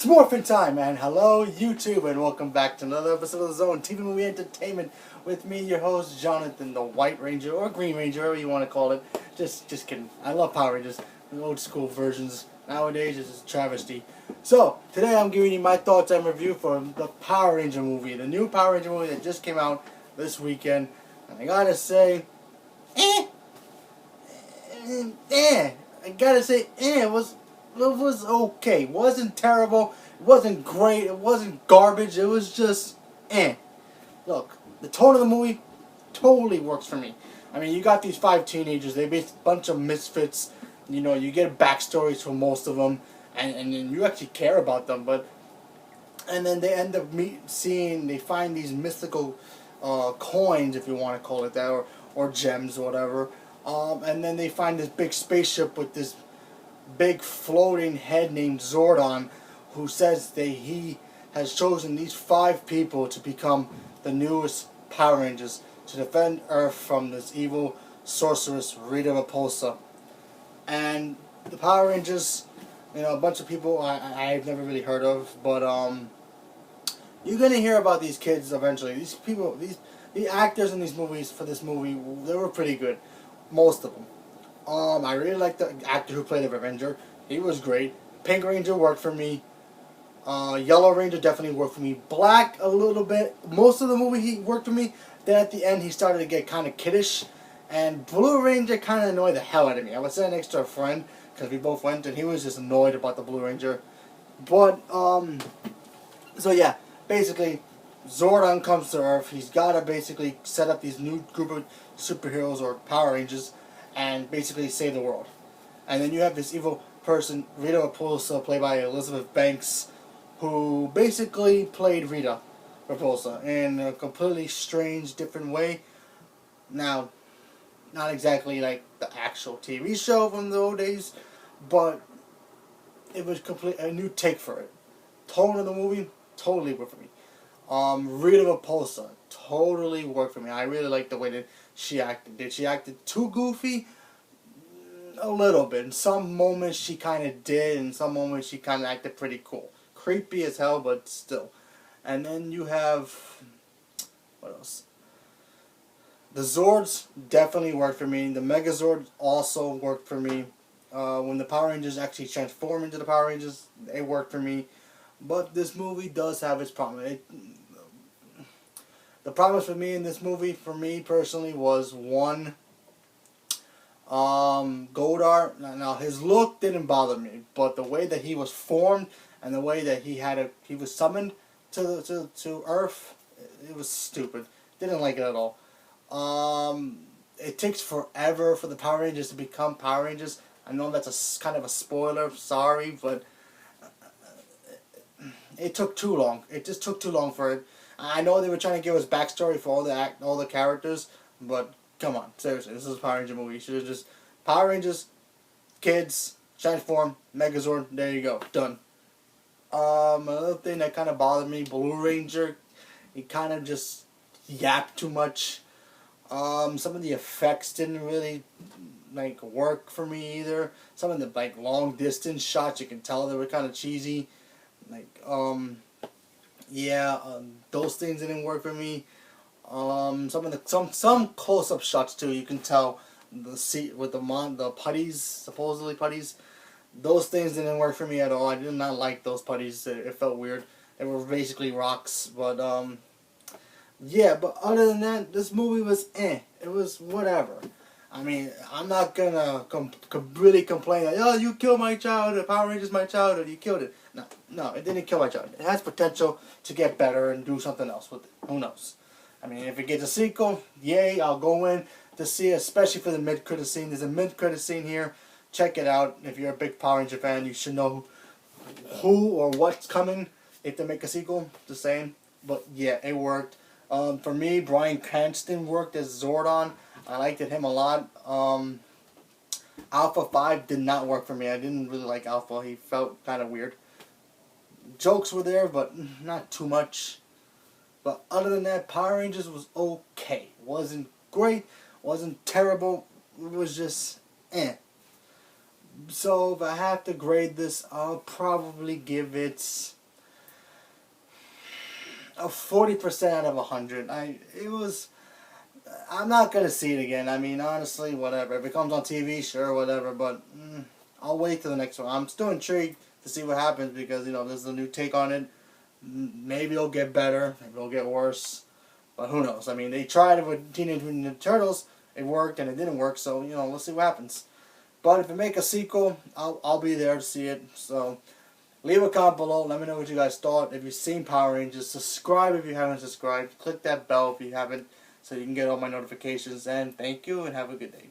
It's Morphin Time, and hello YouTube, and welcome back to another episode of the Zone TV Movie Entertainment with me, your host, Jonathan, the White Ranger, or Green Ranger, whatever you want to call it. Just kidding. I love Power Rangers, the old school versions. Nowadays, it's just a travesty. So, today I'm giving you my thoughts and review for the Power Ranger movie, the new Power Ranger movie that just came out this weekend. And I gotta say, it was okay. It wasn't terrible. It wasn't great. It wasn't garbage. It was just Look, the tone of the movie totally works for me. I mean, you got these 5 teenagers. They're a bunch of misfits. You know, you get backstories for most of them, and you actually care about them. And then they end up they find these mystical coins, if you want to call it that, or gems or whatever. And then they find this big spaceship with this big floating head named Zordon, who says that he has chosen these 5 people to become the newest Power Rangers to defend Earth from this evil sorceress Rita Repulsa. And the Power Rangers, you know, a bunch of people I've never really heard of, but you're gonna hear about these kids eventually. These people, the actors in these movies for this movie, they were pretty good, most of them. I really like the actor who played the Ranger. He was great. Pink Ranger worked for me. Yellow Ranger definitely worked for me. Black a little bit. Most of the movie he worked for me. Then at the end he started to get kind of kiddish. And Blue Ranger kind of annoyed the hell out of me. I was sitting next to a friend because we both went, and he was just annoyed about the Blue Ranger. But so yeah, basically Zordon comes to Earth. He's got to basically set up these new group of superheroes or Power Rangers and basically save the world. And then you have this evil person, Rita Repulsa, played by Elizabeth Banks, who basically played Rita Repulsa in a completely strange, different way. Now, not exactly like the actual TV show from the old days, but it was a new take for it. Tone of the movie, totally worked for me. Rita Repulsa, totally worked for me. I really liked the way that she acted. Did she acted too goofy? A little bit. In some moments she kind of did, in some moments she kind of acted pretty cool. Creepy as hell, but still. And then you have, what else? The Zords definitely worked for me. The Megazord also worked for me. When the Power Rangers actually transform into the Power Rangers, it worked for me. But this movie does have its problem. The problems for me in this movie, for me personally, was one, Goldar. Now his look didn't bother me, but the way that he was formed and the way that he was summoned to Earth, it was stupid. Didn't like it at all. It takes forever for the Power Rangers to become Power Rangers. I know that's kind of a spoiler. Sorry, but it took too long. It just took too long for it. I know they were trying to give us backstory for all the characters, but come on, seriously, this is a Power Ranger movie. You should have just Power Rangers, kids, transform, Megazord. There you go, done. Another thing that kind of bothered me, Blue Ranger, he kind of just yapped too much. Some of the effects didn't really work for me either. Some of the long distance shots, you can tell they were kind of cheesy. Those things didn't work for me. Some close up shots too. You can tell the seat with the putties, supposedly putties. Those things didn't work for me at all. I did not like those putties. It felt weird. They were basically rocks. But but other than that, this movie was It was whatever. I mean, I'm not gonna really complain that, oh, you killed my childhood, Power Rangers my childhood, you killed it. No, it didn't kill my childhood. It has potential to get better and do something else with it. Who knows? I mean, if it gets a sequel, yay, I'll go in to see it, especially for the mid-credit scene. There's a mid-credit scene here. Check it out. If you're a big Power Ranger fan, you should know who or what's coming if they make a sequel. Just saying. But yeah, it worked. For me, Bryan Cranston worked as Zordon. I liked him a lot. Alpha 5 did not work for me. I didn't really like Alpha. He felt kind of weird. Jokes were there, but not too much. But other than that, Power Rangers was okay. Wasn't great. Wasn't terrible. It was just So if I have to grade this, I'll probably give it a 40% out of 100. I'm not gonna see it again. I mean, honestly, whatever. If it comes on TV, sure, whatever. But I'll wait till the next one. I'm still intrigued to see what happens because there's a new take on it. Maybe it'll get better. Maybe it'll get worse. But who knows? I mean, they tried it with Teenage Mutant Ninja Turtles. It worked and it didn't work. So let's see what happens. But if they make a sequel, I'll be there to see it. So leave a comment below. Let me know what you guys thought. If you've seen Power Rangers, subscribe if you haven't subscribed. Click that bell if you haven't, so you can get all my notifications. And thank you, and have a good day.